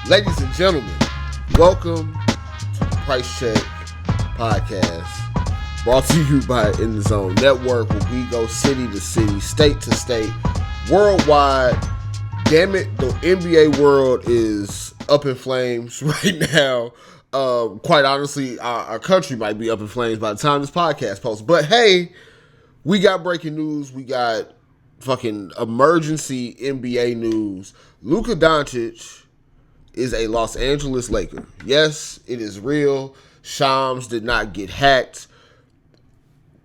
Ladies and gentlemen, welcome to the Price Check Podcast, brought to you by In the Zone Network, where we go city to city, state to state, worldwide. Damn it, the NBA world is up in flames right now. Quite honestly, our country might be up in flames by the time this podcast posts. But hey, we got breaking news. We got fucking emergency NBA news. Luka Doncic is a Los Angeles Laker. Yes, it is real. Shams did not get hacked.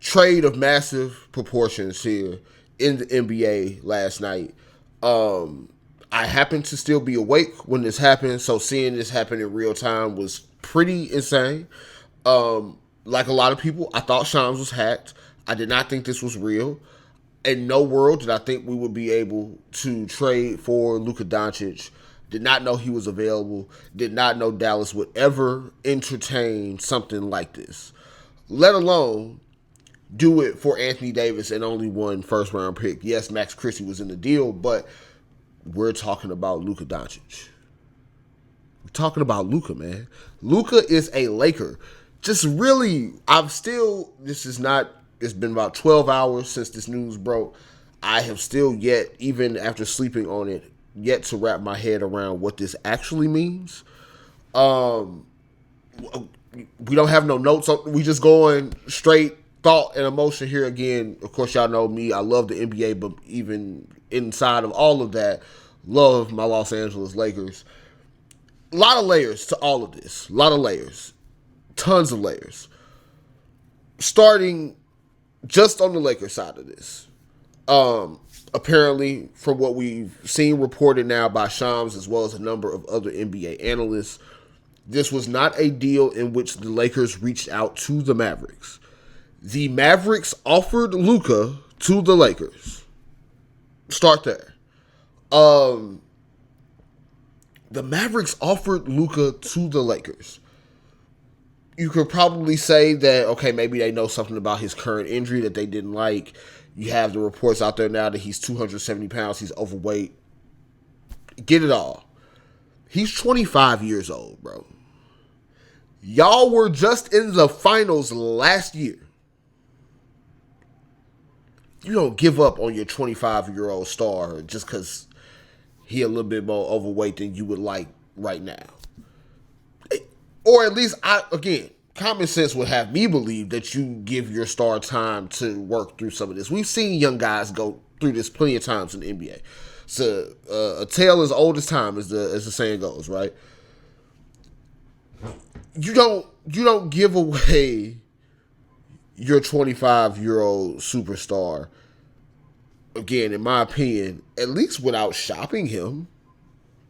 Trade of massive proportions here in the NBA last night. I happened to still be awake when this happened, so seeing this happen in real time was pretty insane. Like a lot of people, I thought Shams was hacked. I did not think this was real. In no world did I think we would be able to trade for Luka Doncic. Did not know he was available. Did not know Dallas would ever entertain something like this. Let alone do it for Anthony Davis and only one first-round pick. Yes, Max Christie was in the deal, but we're talking about Luka Doncic. We're talking about Luka, man. Luka is a Laker. Just really, it's been about 12 hours since this news broke. I have still yet, even after sleeping on it, yet to wrap my head around what this actually means. We don't have no notes. We just going straight thought and emotion here again. Of course, y'all know me. I love the NBA, but even inside of all of that, love my Los Angeles Lakers. A lot of layers to all of this. A lot of layers. Tons of layers. Starting just on the Lakers side of this. Apparently, from what we've seen reported now by Shams as well as a number of other NBA analysts, this was not a deal in which the Lakers reached out to the Mavericks. The Mavericks offered Luka to the Lakers. Start there. The Mavericks offered Luka to the Lakers. You could probably say that, okay, maybe they know something about his current injury that they didn't like. You have the reports out there now that he's 270 pounds, he's overweight. Get it all. He's 25 years old, bro. Y'all were just in the finals last year. You don't give up on your 25-year-old star just because he a little bit more overweight than you would like right now. Or at least, common sense would have me believe that you give your star time to work through some of this. We've seen young guys go through this plenty of times in the NBA. So a tale as old as time, as the saying goes, right? You don't give away your 25-year-old superstar, again, in my opinion, at least without shopping him.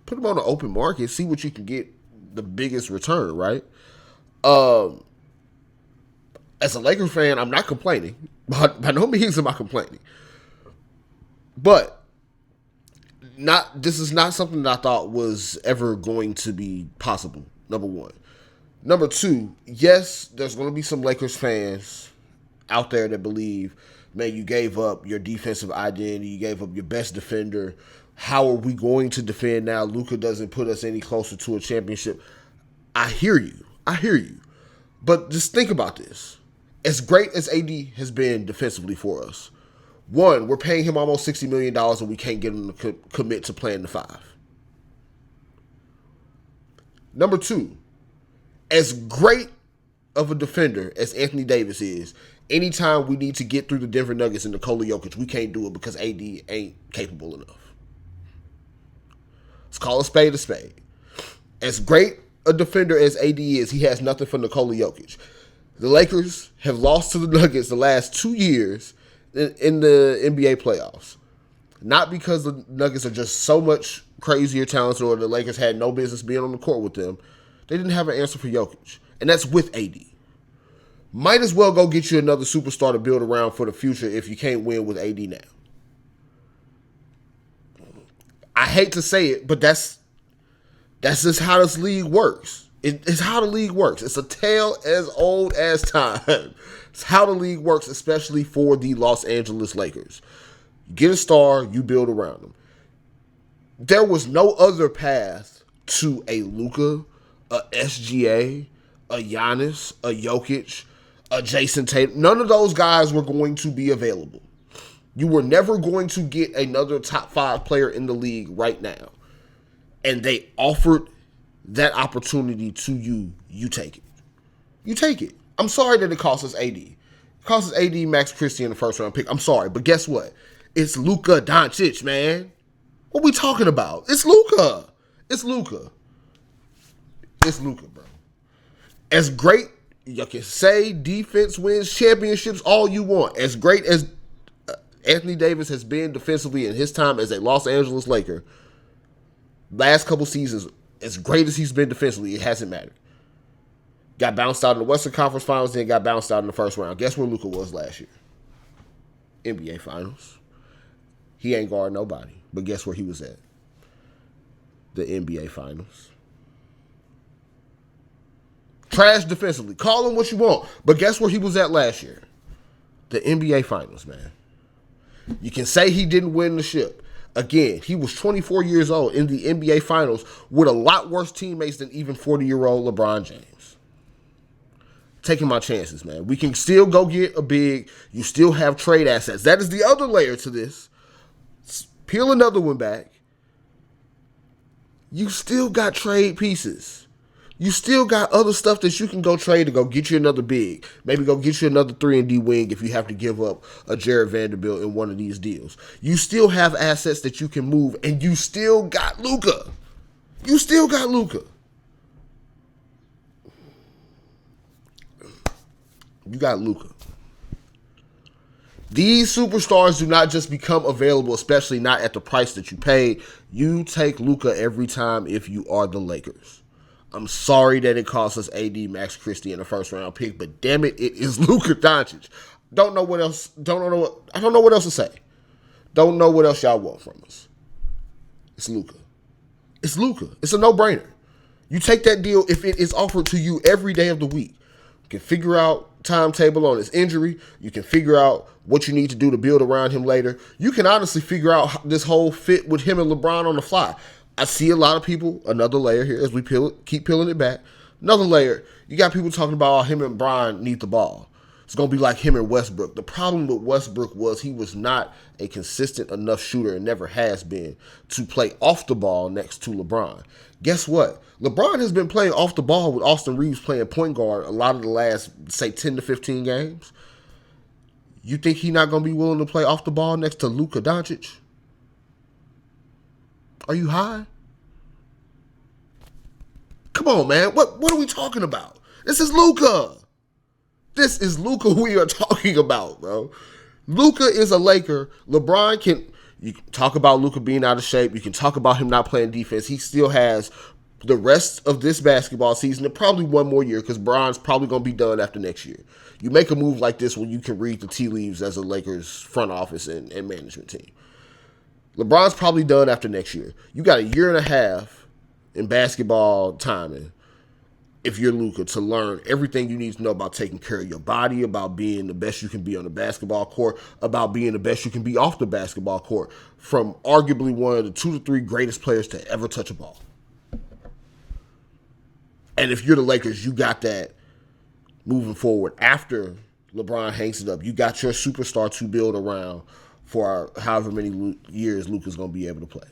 Put him on the open market, see what you can get the biggest return, right? As a Lakers fan, I'm not complaining. By no means am I complaining. But this is not something that I thought was ever going to be possible, number one. Number two, yes, there's going to be some Lakers fans out there that believe, man, you gave up your defensive identity, you gave up your best defender. How are we going to defend now? Luka doesn't put us any closer to a championship. I hear you. But just think about this. As great as AD has been defensively for us, one, we're paying him almost $60 million and we can't get him to commit to playing the five. Number two, as great of a defender as Anthony Davis is, anytime we need to get through the Denver Nuggets and Nikola Jokic, we can't do it because AD ain't capable enough. Let's call a spade a spade. As great a defender as AD is, he has nothing for Nikola Jokic. The Lakers have lost to the Nuggets the last 2 years in the NBA playoffs. Not because the Nuggets are just so much crazier talented or the Lakers had no business being on the court with them. They didn't have an answer for Jokic. And that's with AD. Might as well go get you another superstar to build around for the future if you can't win with AD now. I hate to say it, but that's just how this league works. It's how the league works. It's a tale as old as time. It's how the league works, especially for the Los Angeles Lakers. You get a star, you build around them. There was no other path to a Luka, a SGA, a Giannis, a Jokic, a Jason Tatum. None of those guys were going to be available. You were never going to get another top 5 player in the league right now. And they offered that opportunity to you. You take it. You take it. I'm sorry that it cost us AD. It cost us AD, Max Christie in the first round pick. I'm sorry, but guess what? It's Luka Doncic, man. What we talking about? It's Luka. It's Luka. It's Luka, bro. As great, you can say defense wins championships all you want. As great as Anthony Davis has been defensively in his time as a Los Angeles Laker, last couple seasons, as great as he's been defensively, it hasn't mattered. Got bounced out in the Western Conference Finals, then got bounced out in the first round. Guess where Luka was last year? NBA Finals. He ain't guarding nobody. But guess where he was at? The NBA Finals. Trash defensively. Call him what you want. But guess where he was at last year? The NBA Finals, man. You can say he didn't win the ship. Again, he was 24 years old in the NBA Finals with a lot worse teammates than even 40-year-old LeBron James. Taking my chances, man. We can still go get a big. You still have trade assets. That is the other layer to this. Peel another one back. You still got trade pieces. You still got other stuff that you can go trade to go get you another big. Maybe go get you another 3-and-D wing if you have to give up a Jared Vanderbilt in one of these deals. You still have assets that you can move, and you still got Luka. You still got Luka. You got Luka. These superstars do not just become available, especially not at the price that you paid. You take Luka every time if you are the Lakers. I'm sorry that it cost us AD, Max Christie in the first round pick, but damn it, it is Luka Doncic. Don't know what else. I don't know what else to say. Don't know what else y'all want from us. It's Luka. It's Luka. It's a no-brainer. You take that deal if it is offered to you every day of the week. You can figure out timetable on his injury. You can figure out what you need to do to build around him later. You can honestly figure out this whole fit with him and LeBron on the fly. I see a lot of people, another layer here as we keep peeling it back. Another layer, you got people talking about how him and Bron need the ball. It's going to be like him and Westbrook. The problem with Westbrook was he was not a consistent enough shooter and never has been to play off the ball next to LeBron. Guess what? LeBron has been playing off the ball with Austin Reeves playing point guard a lot of the last, say, 10 to 15 games. You think he's not going to be willing to play off the ball next to Luka Doncic? Are you high? Come on, man. What are we talking about? This is Luka. This is Luka we are talking about, bro. Luka is a Laker. LeBron can... You can talk about Luka being out of shape. You can talk about him not playing defense. He still has the rest of this basketball season and probably one more year because Bron's probably going to be done after next year. You make a move like this when you can read the tea leaves as a Lakers front office and management team. LeBron's probably done after next year. You got a year and a half in basketball timing if you're Luka to learn everything you need to know about taking care of your body, about being the best you can be on the basketball court, about being the best you can be off the basketball court from arguably one of the 2 to 3 greatest players to ever touch a ball. And if you're the Lakers, you got that moving forward. After LeBron hangs it up, you got your superstar to build around for however many years Luka's going to be able to play.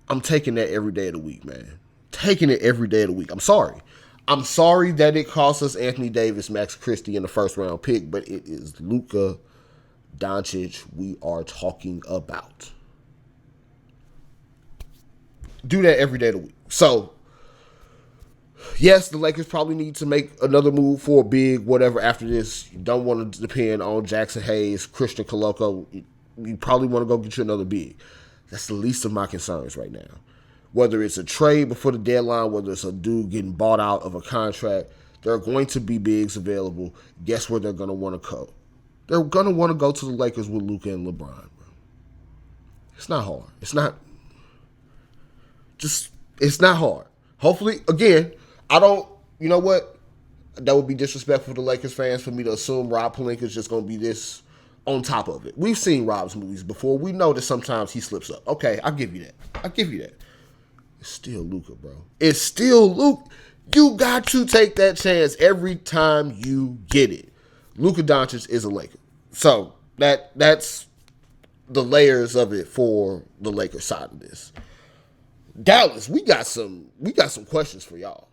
I'm taking that every day of the week, man. Taking it every day of the week. I'm sorry. I'm sorry that it cost us Anthony Davis, Max Christie in the first round pick, but it is Luka Doncic we are talking about. Do that every day of the week. So, yes, the Lakers probably need to make another move for a big whatever after this. You don't want to depend on Jackson Hayes, Christian Coloco. You probably want to go get you another big. That's the least of my concerns right now. Whether it's a trade before the deadline, whether it's a dude getting bought out of a contract, there are going to be bigs available. Guess where they're going to want to go? They're going to want to go to the Lakers with Luka and LeBron, bro. It's not hard. It's not hard. Hopefully, again, you know what? That would be disrespectful to Lakers fans for me to assume Rob Pelinka is just going to be this on top of it. We've seen Rob's movies before. We know that sometimes he slips up. Okay, I'll give you that. It's still Luka, bro. It's still Luka. You got to take that chance every time you get it. Luka Doncic is a Laker. So that's the layers of it for the Lakers side of this. Dallas, we got some questions for y'all.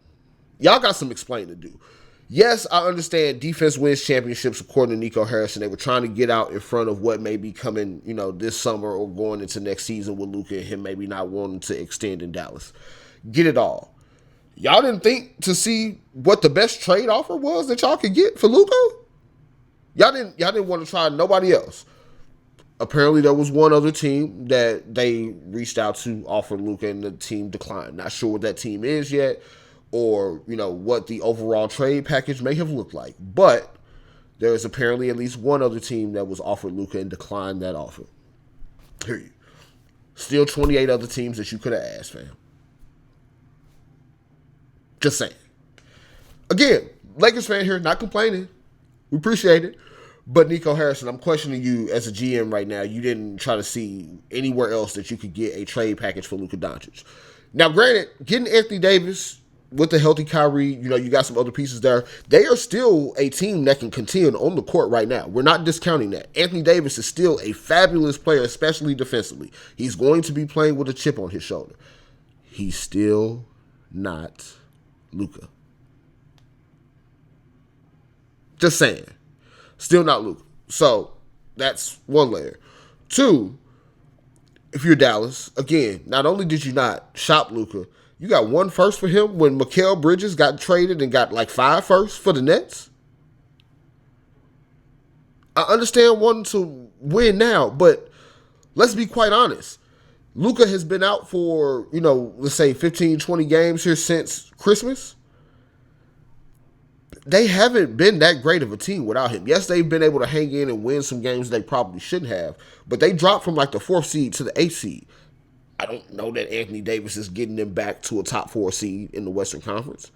Y'all got some explaining to do. Yes, I understand defense wins championships according to Nico Harrison. They were trying to get out in front of what may be coming, this summer or going into next season with Luka and him maybe not wanting to extend in Dallas. Get it all. Y'all didn't think to see what the best trade offer was that y'all could get for Luka? Y'all didn't want to try nobody else. Apparently there was one other team that they reached out to offer Luka and the team declined. Not sure what that team is yet, or, what the overall trade package may have looked like. But there is apparently at least one other team that was offered Luka and declined that offer. Hear you. Still 28 other teams that you could have asked, fam. Just saying. Again, Lakers fan here, not complaining. We appreciate it. But Nico Harrison, I'm questioning you as a GM right now. You didn't try to see anywhere else that you could get a trade package for Luka Doncic. Now, granted, getting Anthony Davis with the healthy Kyrie, you got some other pieces there. They are still a team that can contend on the court right now. We're not discounting that. Anthony Davis is still a fabulous player, especially defensively. He's going to be playing with a chip on his shoulder. He's still not Luka. Just saying. Still not Luka. So, that's one layer. Two, if you're Dallas, again, not only did you not shop Luka, you got 1 first for him when Mikal Bridges got traded and got like 5 firsts for the Nets. I understand wanting to win now, but let's be quite honest. Luka has been out for, let's say 15, 20 games here since Christmas. They haven't been that great of a team without him. Yes, they've been able to hang in and win some games they probably shouldn't have, but they dropped from like the 4th seed to the 8th seed. I don't know that Anthony Davis is getting them back to a top 4 seed in the Western Conference.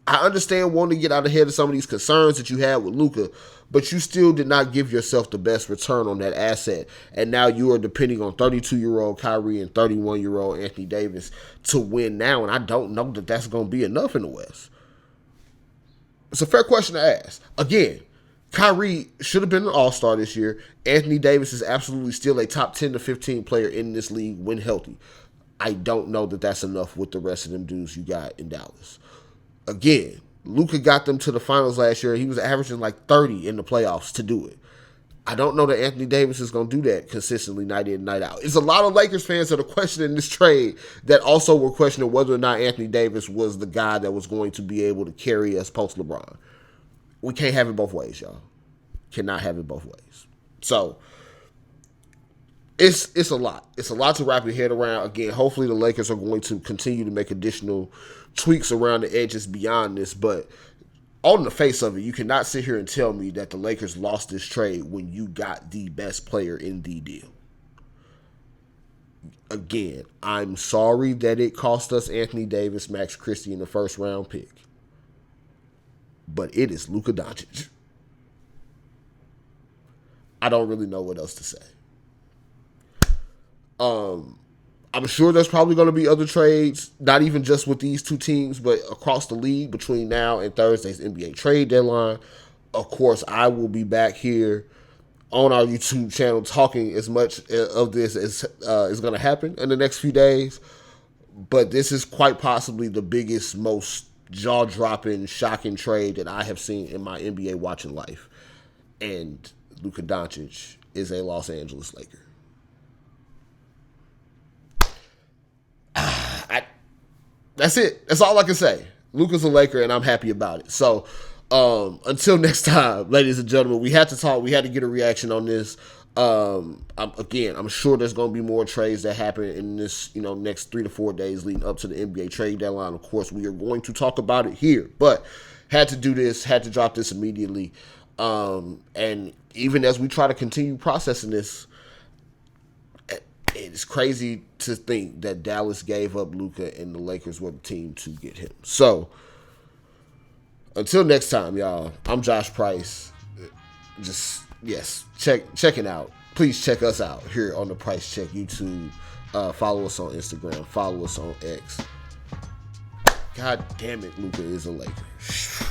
I understand wanting to get out ahead of some of these concerns that you had with Luka, but you still did not give yourself the best return on that asset. And now you are depending on 32-year-old Kyrie and 31-year-old Anthony Davis to win now, and I don't know that that's going to be enough in the West. It's a fair question to ask. Again, Kyrie should have been an all-star this year. Anthony Davis is absolutely still a top 10 to 15 player in this league when healthy. I don't know that that's enough with the rest of them dudes you got in Dallas. Again, Luka got them to the finals last year. He was averaging like 30 in the playoffs to do it. I don't know that Anthony Davis is going to do that consistently night in, night out. It's a lot of Lakers fans that are questioning this trade that also were questioning whether or not Anthony Davis was the guy that was going to be able to carry us post-LeBron. We can't have it both ways, y'all. Cannot have it both ways. So, it's a lot. It's a lot to wrap your head around. Again, hopefully the Lakers are going to continue to make additional tweaks around the edges beyond this, but on the face of it, you cannot sit here and tell me that the Lakers lost this trade when you got the best player in the deal. Again, I'm sorry that it cost us Anthony Davis, Max Christie in the 1st round pick, but it is Luka Doncic. I don't really know what else to say. I'm sure there's probably going to be other trades, not even just with these two teams, but across the league between now and Thursday's NBA trade deadline. Of course, I will be back here on our YouTube channel talking as much of this as is going to happen in the next few days. But this is quite possibly the biggest, most jaw-dropping, shocking trade that I have seen in my NBA watching life. And Luka Doncic is a Los Angeles Laker. That's it. That's all I can say. Luka's a Laker, and I'm happy about it. So, until next time, ladies and gentlemen, we had to talk. We had to get a reaction on this. I'm sure there's going to be more trades that happen in this, next 3 to 4 days leading up to the NBA trade deadline. Of course, we are going to talk about it here, but had to do this, had to drop this immediately. And even as we try to continue processing this, it's crazy to think that Dallas gave up Luka and the Lakers were the team to get him. So, until next time, y'all, I'm Josh Price. check it out. Please check us out here on the Price Check YouTube. Follow us on Instagram. Follow us on X. God damn it, Luka is a Laker.